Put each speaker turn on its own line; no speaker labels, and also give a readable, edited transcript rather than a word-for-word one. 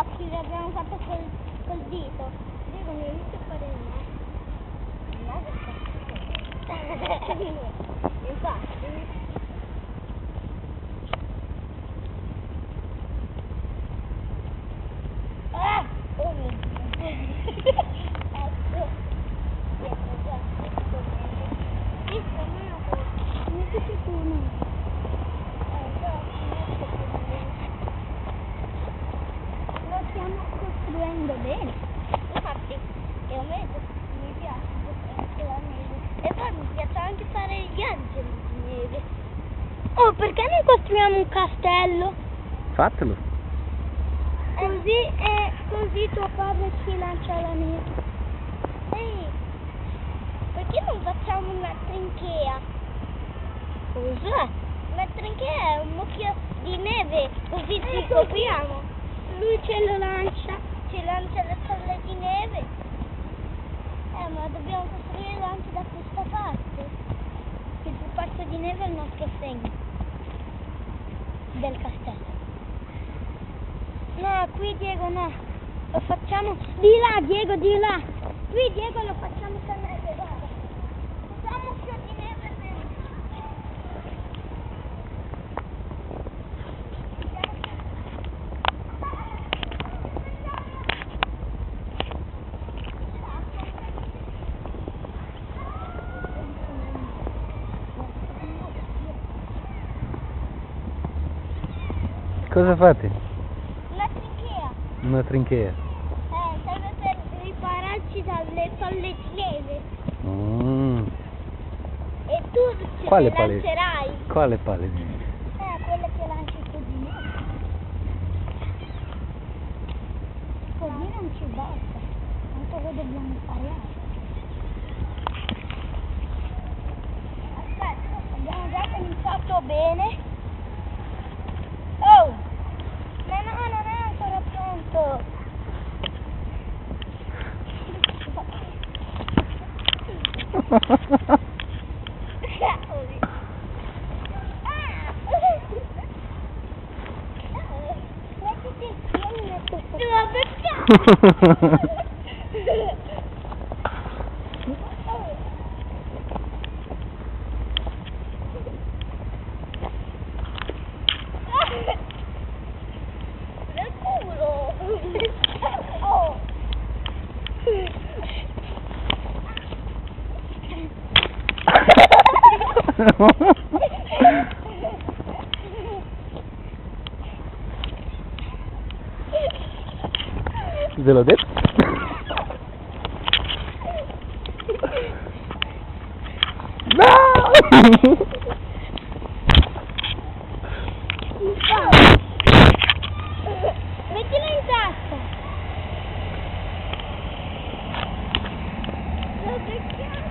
occhi li abbiamo fatto col dito. Dico, mi hai visto fare il naso? Infatti. Oh mio Dio. Ecco. Mettiti tu uno. Lo stiamo costruendo bene. Infatti, io vedo, mi piace anche la neve. E poi mi piace anche fare gli angeli di neve. Oh, perché non costruiamo un castello?
Fatelo.
Così tuo padre ci lancia la neve. Ehi, perché non facciamo una trinchea? Cos'è? Una trinchea è un mucchio di neve, così ci copriamo. Lui ce lo lancia. Ci lancia le palle di neve. Ma dobbiamo costruirlo anche da questa parte. Il pupazzo di neve è il nostro segno del castello. No, qui Diego no. Lo facciamo di là, Diego, di là. Qui Diego lo facciamo con neve, guarda. Facciamo un fior di neve dentro.
Cosa fate?
Una trinchea.
Una trinchea.
Serve per ripararci dalle palle di neve. E tu ce
Quale
le
palle?
lancerai.
Quale palle di neve?
Quelle che lanci tu di neve. Così non ci basta. Ancora dobbiamo fare altro. Aspetta, abbiamo già cominciato bene. Oh! Ma no, non è ancora pronto. Mettiti, io mi metto nel culo. Oh.
Ve l'ho detto? No!
Mettila in tasca. Lo becchiamo.